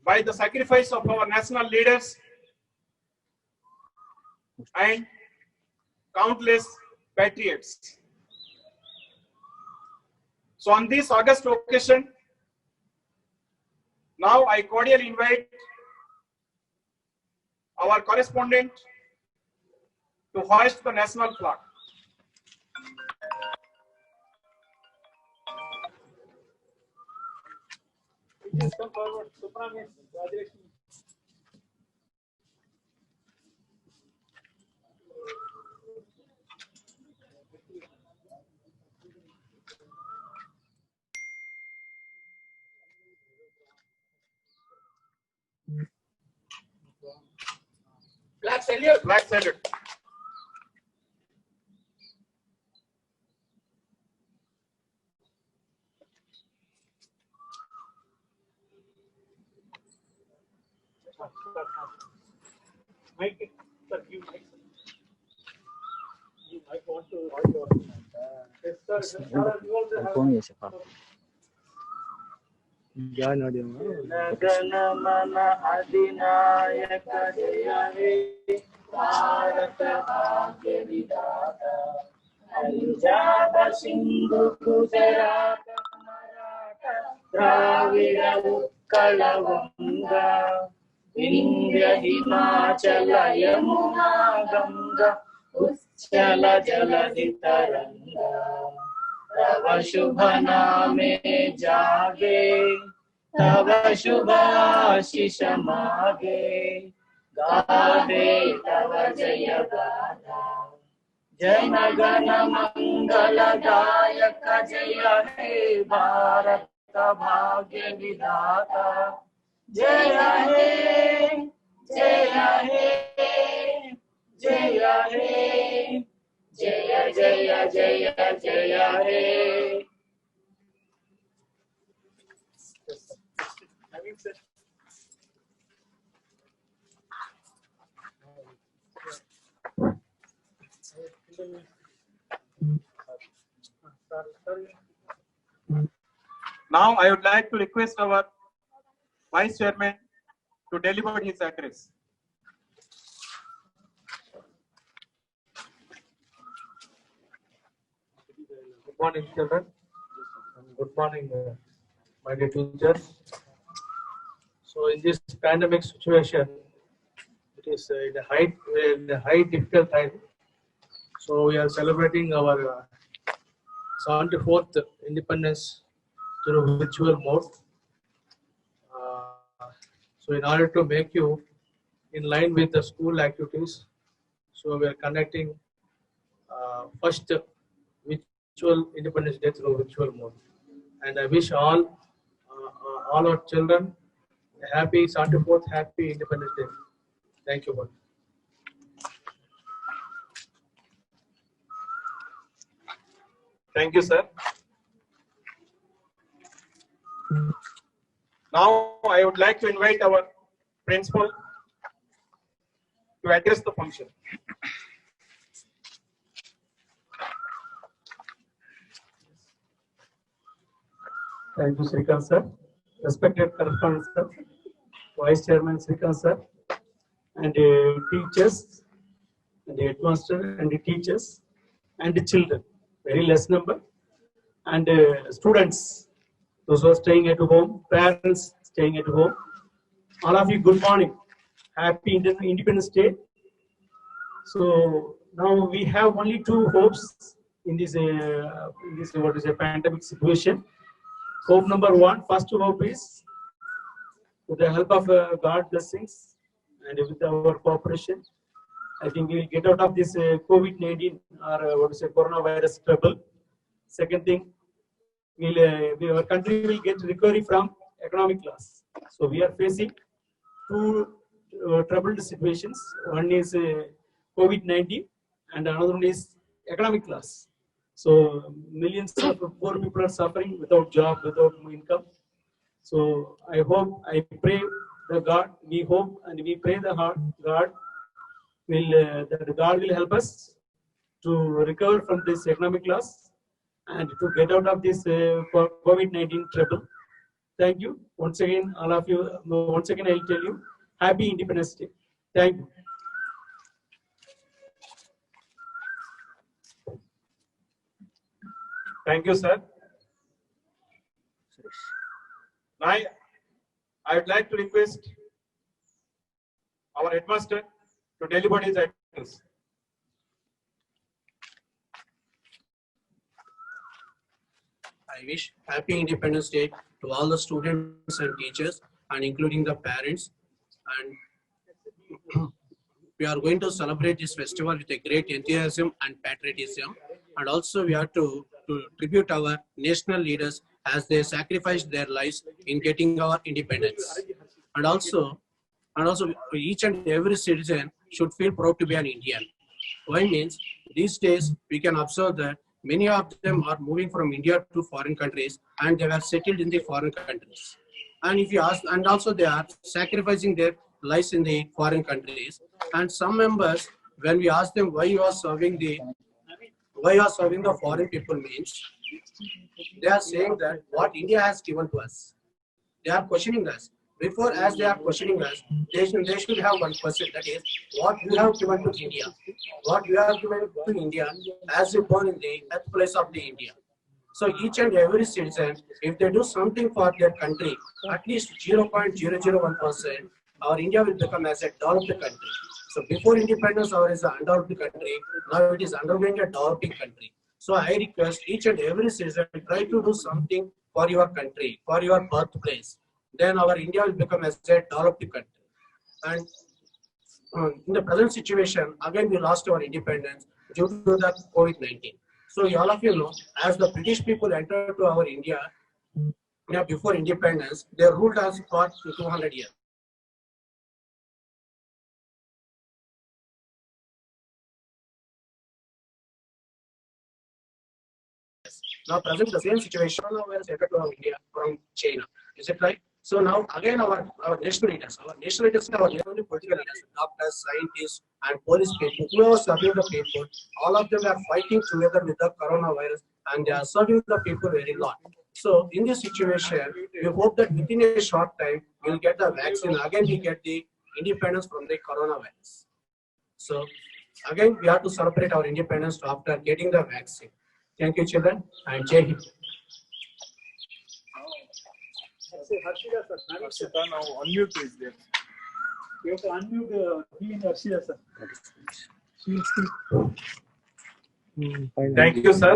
by the sacrifice of our national leaders and countless patriots. So on this August occasion, now I cordially invite our correspondent to hoist the national flag. Please come forward, Supra, Miss Rajlakshmi. Flag salute. Flag salute. Mike, sir, you mic. You might want to. Yes, sir. You also have. Phone yes, sir. क्या नोड़ी गण मन अधिनायक जय हे भारत भाग्य विधाता पंजाब सिंधु गुजरात मराठा द्राविड़ उत्कल गंगा विंध्य हिमाचल यमुना गंगा उच्चल जलधि तरंगा तव शुभ नामे जागे तव शुभ आशीष मागे गावे तव जय गाथा जन गण मंगल दायक जय हे भारत भाग्य विधाता जय हे जय हे जय हे जय जय जय जय हे Now I would like to request our Vice Chairman to deliver his address. Good morning, children. Good morning, my dear teachers. So, in this pandemic situation, it is in a high difficult time. So, we are celebrating our 74th independence through virtual mode. So, in order to make you in line with the school activities, so we are conducting first virtual Independence Day through virtual mode. And I wish all our children a happy 74th happy Independence Day. Thank you all. Thank you, sir. Now I would like to invite our principal to address the function. Thank you, Srikant sir. Respected correspondent sir, Vice Chairman Srikant sir, and teachers, and the headmaster, and the teachers, and the children, very less number, and students, those who are staying at home, parents staying at home. All of you, good morning. Happy Independence Day. So now we have only two hopes in this what is a pandemic situation. Hope number one, first hope is with the help of God blessings and with our cooperation, I think we will get out of this COVID-19 or what is a coronavirus trouble. Second thing, our country will get recovery from economic loss. So we are facing two troubled situations. One is COVID-19 and another one is economic loss. So millions of poor people are suffering without job, without income. So I hope, I pray the God, we hope and we pray the God will that God will help us to recover from this economic loss and to get out of this COVID-19 trouble. Thank you. Once again, all of you, once again, I'll tell you, Happy Independence Day. Thank you. Thank you, sir. Now, I would like to request our headmaster to deliver his address. I wish Happy Independence Day to all the students and teachers, and including the parents. And we are going to celebrate this festival with a great enthusiasm and patriotism. And also we have to tribute our national leaders as they sacrificed their lives in getting our independence. And also each and every citizen should feel proud to be an Indian. Why means these days we can observe that many of them are moving from India to foreign countries and they were settled in the foreign countries. And if you ask, and also they are sacrificing their lives in the foreign countries. And some members, when we ask them why you are serving the foreign people means, they are saying that what India has given to us. They are questioning us. Before, as they are questioning us, they should have one question, that is, what you have given to India. What you have given to India as you born in the birthplace of the India. So each and every citizen, if they do something for their country, at least 0.001%, our India will become as a developed country. So before independence, our is an undeveloped country. Now it is undergoing a developing country. So I request each and every citizen, try to do something for your country, for your birthplace. Then our India will become as a developed country. And in the present situation, again we lost our independence due to the COVID-19. So all of you know, as the British people entered to our India, before independence, they ruled us for 200 years. Now present the same situation coronavirus entered to our India from China. Is it right? So now again our national leaders, are only political leaders, doctors, scientists, and police people who are serving the people. All of them are fighting together with the coronavirus, and they are serving the people very lot. So in this situation, we hope that within a short time we'll get the vaccine. Again, we get the independence from the coronavirus. So again, we have to celebrate our independence after getting the vaccine. Thank you, children, and Jai Hind. Harshita, now unmute is there. You have to unmute he and Harshita, sir. She will speak. Thank you, sir.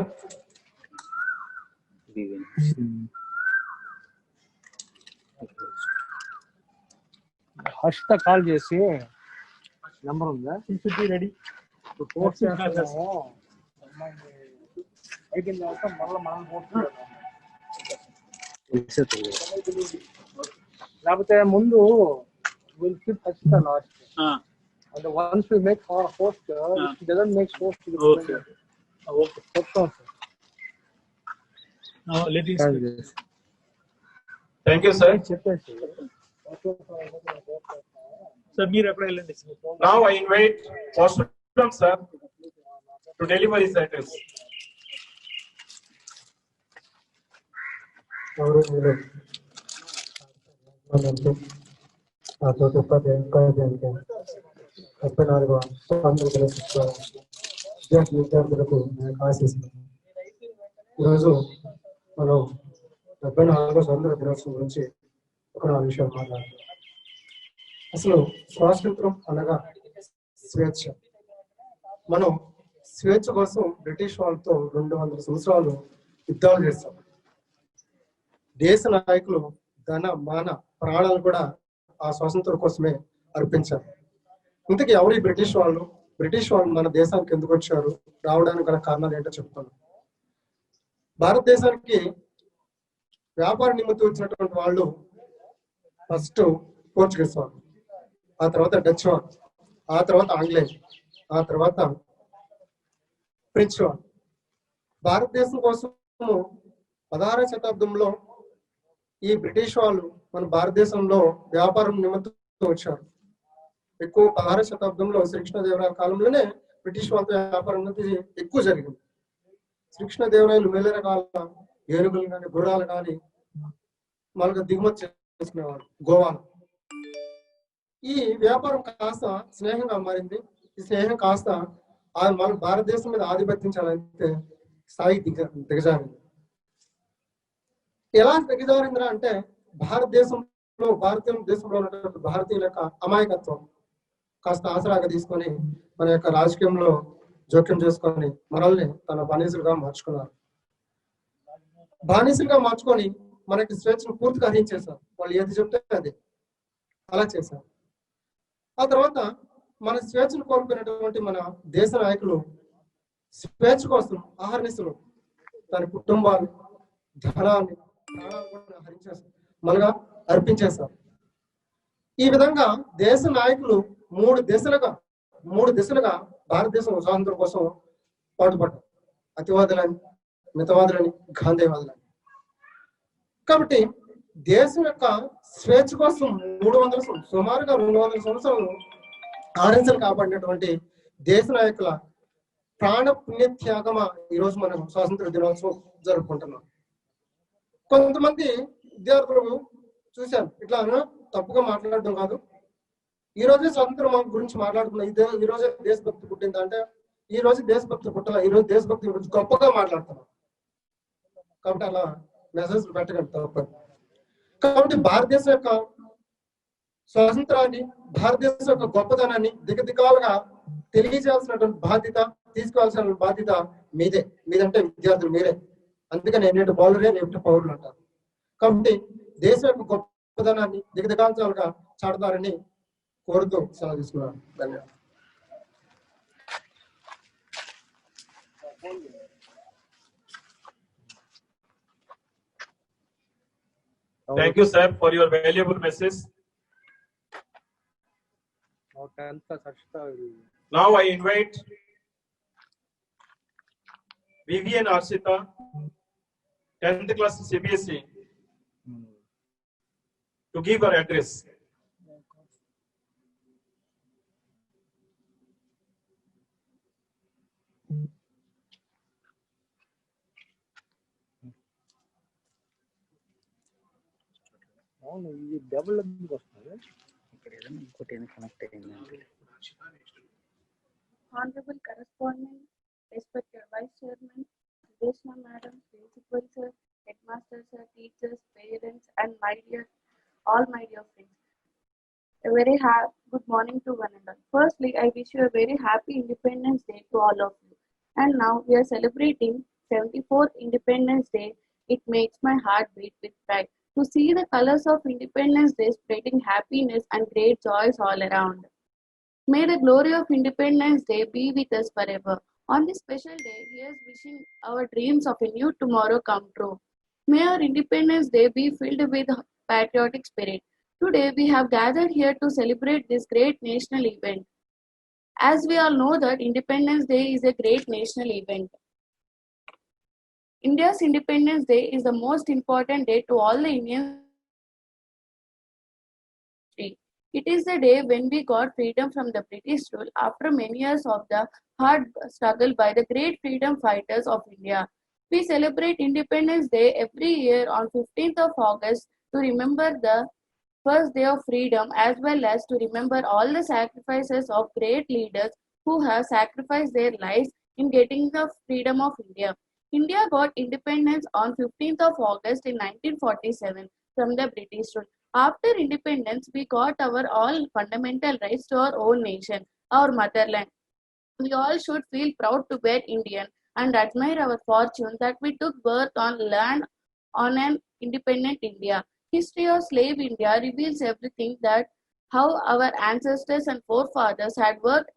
Harshita call చేసి number ఉందా She should be ready. Force చేస్తాము అయిపోయిన తర్వాత మళ్ళీ మనం force లేకపోతే ముందు will keep Harshita last and once we make our host it doesn't make host to the Okay. Okay. చెప్తాం sir Now let it speak. Thank you, sir. చెప్పేసి Sir, మీరు ఎక్కడ వెళ్ళండి. Now I invite Vasunam sir to deliver his address. విద్యార్థులకు ఆశిస్తున్నాను. ఈరోజు మనం 74వ స్వాతంత్ర దినోత్సవం గురించి ఒక 4 విషయాలు మాట్లాడుతున్నాం. అసలు స్వాతంత్రం అనగా స్వేచ్ఛ. మనం స్వేచ్ఛ కోసం బ్రిటిష్ వాళ్ళతో 200 సంవత్సరాలు యుద్ధాలు చేస్తాం. దేశ నాయకులు ధన మాన ప్రాణాలు కూడా ఆ స్వాతంత్రం కోసమే అర్పించారు. ఇంతకీ ఎవరు ఈ బ్రిటిష్ వాళ్ళు? బ్రిటిష్ వాళ్ళు మన దేశానికి ఎందుకు వచ్చారు? రావడానికి గల కారణాలు ఏంటో చెప్తాను. భారతదేశానికి వ్యాపార నిమిత్తం వచ్చినటువంటి వాళ్ళు ఫస్ట్ పోర్చుగీస్ వాళ్ళు, ఆ తర్వాత డచ్ వాళ్ళు, ఆ తర్వాత ఆంగ్లేయులు, ఆ తర్వాత ఫ్రెంచ్ వాళ్ళు. భారతదేశం కోసం 16వ శతాబ్దంలో ఈ బ్రిటిష్ వాళ్ళు మన భారతదేశంలో వ్యాపారం నిమిత్తం వచ్చారు. ఎక్కువ 16వ శతాబ్దంలో శ్రీకృష్ణదేవరాయల కాలంలోనే బ్రిటిష్ వాళ్ళతో వ్యాపారం అనేది ఎక్కువ జరిగింది. శ్రీకృష్ణదేవరాయలు వేల రకాల ఏనుగులు కానీ గుర్రాలు కానీ మనకు దిగుమతి చేసుకునేవారు గోవాలో. ఈ వ్యాపారం కాస్త స్నేహంగా మారింది. ఈ స్నేహం కాస్త మన భారతదేశం మీద ఆధిపత్యించాలంటే స్థాయి దిగజారింది. ఎలా దిగజారిందిరా అంటే భారతదేశంలో ఉన్నటువంటి భారతీయుల యొక్క అమాయకత్వం కాస్త ఆసరాగా తీసుకొని మన యొక్క రాజకీయంలో జోక్యం చేసుకొని మనల్ని తన బానిసలుగా మార్చుకున్నారు. బానిసలుగా మార్చుకొని మనకి స్వేచ్ఛను పూర్తిగా హరించేశారు. వాళ్ళు ఏది చెప్తే అది అలా చేశారు. ఆ తర్వాత మన స్వేచ్ఛను కోల్పోయినటువంటి మన దేశ నాయకులు స్వేచ్ఛ కోసం ఆహర్నిశలు తన కుటుంబాలు, ధనాన్ని, ప్రాణాలు కూడా హరించేశారు, మనగా అర్పించేశారు. ఈ విధంగా దేశ నాయకులు మూడు దిశలుగా భారతదేశం స్వాతంత్రం కోసం పాటుపడ్డారు. అతివాదులని, మితవాదులని, గాంధీవాదులని. కాబట్టి దేశం యొక్క స్వేచ్ఛ కోసం సుమారుగా 200 సంవత్సరాలు ఆర్ఎన్సీలు కాపాడినటువంటి దేశ నాయకుల ప్రాణ పుణ్యత్యాగమా ఈరోజు మనం స్వాతంత్ర దినోత్సవం జరుపుకుంటున్నాం. కొంతమంది విద్యార్థులు చూశాను, ఇట్లా తప్పుగా మాట్లాడడం కాదు, ఈ రోజే స్వాతంత్రం గురించి మాట్లాడుతున్నాం, ఈ రోజే దేశభక్తి పుట్టింది అంటే ఈ రోజు దేశభక్తి పుట్టాల, ఈ రోజు దేశభక్తి గురించి గొప్పగా మాట్లాడుతున్నాం. కాబట్టి అలా మెసేజ్ పెట్టకండి తప్ప. కాబట్టి భారతదేశం యొక్క స్వాతంత్రాన్ని, భారతదేశం యొక్క గొప్పతనాన్ని దిగదిగాలుగా తెలియజేయాల్సినటువంటి బాధ్యత, తీసుకోవాల్సిన బాధ్యత మీదంటే విద్యార్థులు మీరే. అందుకని నేటి పౌరులే నేటి పౌరులు అంటారు. కాబట్టి దేశం యొక్క గొప్పతనాన్ని దిగదిగాలుగా చాటుతారని కోరుతూ సెలవు తీసుకున్నాను. ధన్యవాదాలు. Thank you, sir, for your valuable message. Now I invite Vivian Arshita, 10th class CBSE, to give her address. ఈ డబుల్ ఎందుకు వస్తుంది? ఇక్కడ ఏదైనా ఇంకోటి ఏదైనా కనెక్ట్ అయింది. Honorable correspondent, respected Vice Chairman, Sudeshna Madam, Principal Sir, Headmasters, Sir, teachers, parents, and all my dear friends. A very good morning to one and all. Firstly, I wish you a very happy Independence Day to all of you. And now we are celebrating 74th Independence Day. It makes my heart beat with pride to see the colors of Independence Day spreading happiness and great joys all around. May the glory of Independence Day be with us forever. On this special day, here's wishing our dreams of a new tomorrow come true. May our Independence Day be filled with patriotic spirit. Today, we have gathered here to celebrate this great national event. As we all know that Independence Day is a great national event. India's Independence Day is the most important day to all the Indians. It is the day when we got freedom from the British rule after many years of the hard struggle by the great freedom fighters of India. We celebrate Independence Day every year on 15th of August to remember the first day of freedom, as well as to remember all the sacrifices of great leaders who have sacrificed their lives in getting the freedom of India. India got independence on 15th of August in 1947 from the British rule. After independence, we got our all fundamental rights to our own nation, our motherland. We all should feel proud to be Indian and admire our fortune that we took birth on land on an independent India. History of slave India reveals everything that how our ancestors and forefathers had worked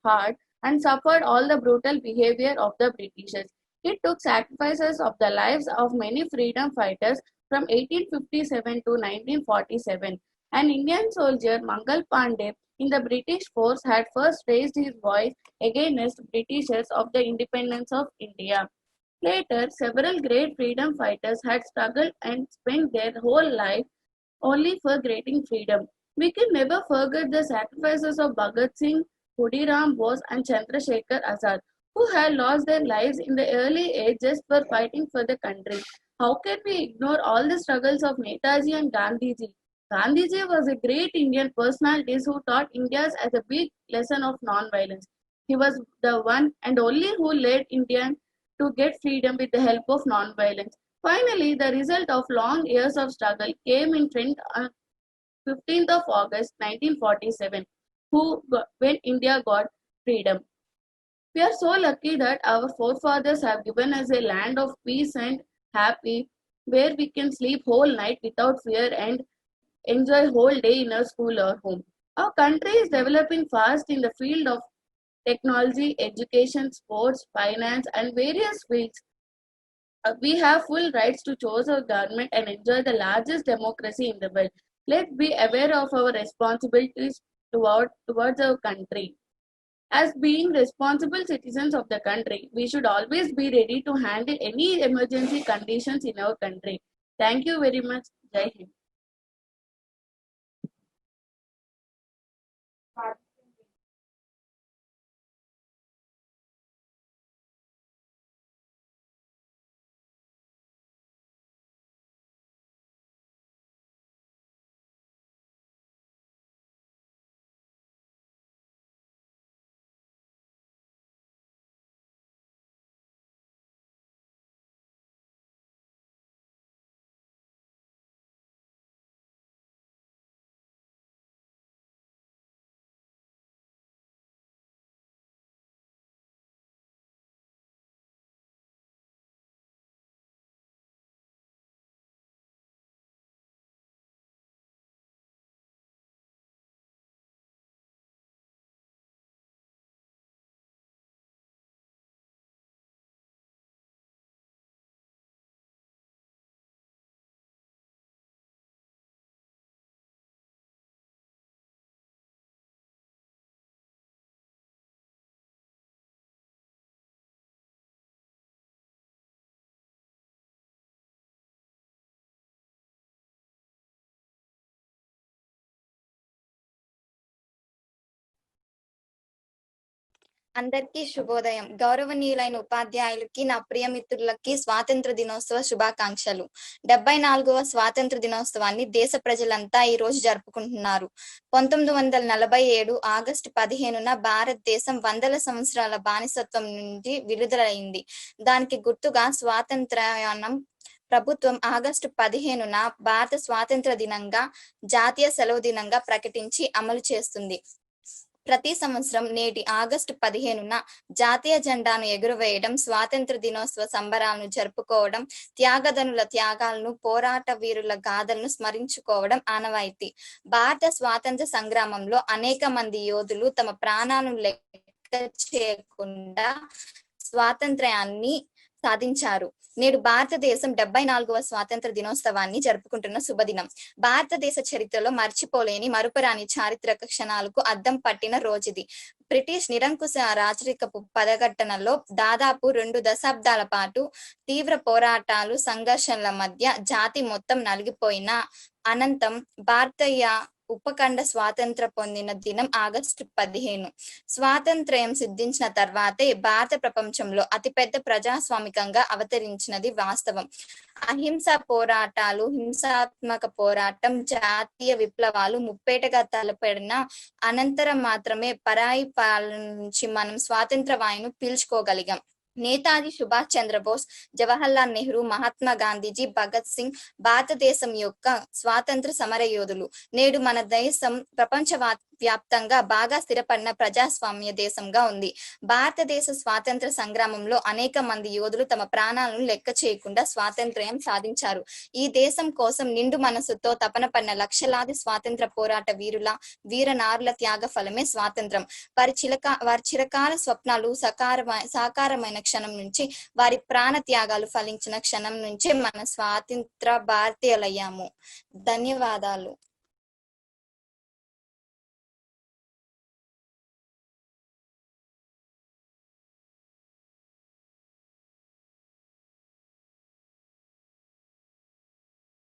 hard and suffered all the brutal behavior of the Britishers. It took sacrifices of the lives of many freedom fighters from 1857 to 1947. An Indian soldier, Mangal Pandey, in the British force had first raised his voice against Britishers of the independence of India. Later, several great freedom fighters had struggled and spent their whole life only for gaining freedom. We can never forget the sacrifices of Bhagat Singh, Khudiram Bose, and Chandrasekhar Azad, who had lost their lives in the early age just for fighting for the country. How can we ignore all the struggles of Netaji and Gandhiji? Gandhiji was a great Indian personality who taught India as a big lesson of non-violence. He was the one and only who led India to get freedom with the help of non-violence. Finally, the result of long years of struggle came in 15th of August 1947, when India got freedom. We are so lucky that our forefathers have given us a land of peace and happy, where we can sleep whole night without fear and enjoy whole day in our school or home. Our country is developing fast in the field of technology, education, sports, finance, and various fields. We have full rights to choose our government and enjoy the largest democracy in the world. Let's be aware of our responsibilities towards our country. As being responsible citizens of the country, we should always be ready to handle any emergency conditions in our country. Thank you very much. Jai Hind. అందరికీ శుభోదయం. గౌరవనీయులైన ఉపాధ్యాయులకి, నా ప్రియమిత్రులకి స్వాతంత్ర దినోత్సవ శుభాకాంక్షలు. 74వ స్వాతంత్ర దినోత్సవాన్ని దేశ ప్రజలంతా ఈ రోజు జరుపుకుంటున్నారు. 1947 ఆగస్టు 15న భారతదేశం 100 సంవత్సరాల బానిసత్వం నుండి విడుదలైంది. దానికి గుర్తుగా స్వాతంత్ర్యానం ప్రభుత్వం ఆగస్టు 15న భారత స్వాతంత్ర దినంగా, జాతీయ సెలవు దినంగా ప్రకటించి అమలు చేస్తుంది. ప్రతి సంవత్సరం నేటి ఆగస్టు 15న జాతీయ జెండాను ఎగురవేయడం, స్వాతంత్ర దినోత్సవ సంబరాలను జరుపుకోవడం, త్యాగధనుల త్యాగాలను, పోరాట వీరుల గాథలను స్మరించుకోవడం ఆనవాయితీ. భారత స్వాతంత్ర సంగ్రామంలో అనేక మంది యోధులు తమ ప్రాణాలను లెక్క చేయకుండా స్వాతంత్ర్యాన్ని సాధించారు. నేడు భారతదేశం 74వ స్వాతంత్ర దినోత్సవాన్ని జరుపుకుంటున్న శుభదినం. భారతదేశ చరిత్రలో మర్చిపోలేని, మరుపురాని చారిత్రక క్షణాలకు అద్దం పట్టిన రోజుది. బ్రిటిష్ నిరంకుశ రాచరికపు పదఘట్టనలో దాదాపు 2 దశాబ్దాల పాటు తీవ్ర పోరాటాలు, సంఘర్షణల మధ్య జాతి మొత్తం నలిగిపోయిన అనంతం భారతీయ ఉపఖండ స్వాతంత్ర పొందిన దినం ఆగస్టు 15. స్వాతంత్ర్యం సిద్ధించిన తర్వాతే భారత ప్రపంచంలో అతిపెద్ద ప్రజాస్వామికంగా అవతరించినది వాస్తవం. అహింసా పోరాటాలు, హింసాత్మక పోరాటం, జాతీయ విప్లవాలు ముప్పేటగా తలపడిన అనంతరం మాత్రమే పరాయి పాలన నుంచి మనం స్వాతంత్ర వాయును పీల్చుకోగలిగాం. నేతాజీ సుభాష్ చంద్రబోస్, జవహర్లాల్ నెహ్రూ, మహాత్మా గాంధీజీ, భగత్ సింగ్ భారతదేశం యొక్క స్వాతంత్ర సమర యోధులు. నేడు మన దేశం ప్రపంచ వ్యాప్తంగా బాగా స్థిరపడిన ప్రజాస్వామ్య దేశంగా ఉంది. భారతదేశ స్వాతంత్ర సంగ్రామంలో అనేక మంది యోధులు తమ ప్రాణాలను లెక్క చేయకుండా స్వాతంత్ర్యం సాధించారు. ఈ దేశం కోసం నిండు మనసుతో తపన పడిన లక్షలాది స్వాతంత్ర పోరాట వీరనారుల త్యాగ ఫలమే స్వాతంత్రం. వారి చిరకాల స్వప్నాలు సాకారమైన క్షణం నుంచి, వారి ప్రాణ త్యాగాలు ఫలించిన క్షణం నుంచే మన స్వాతంత్ర భారతీయులయ్యాము. ధన్యవాదాలు.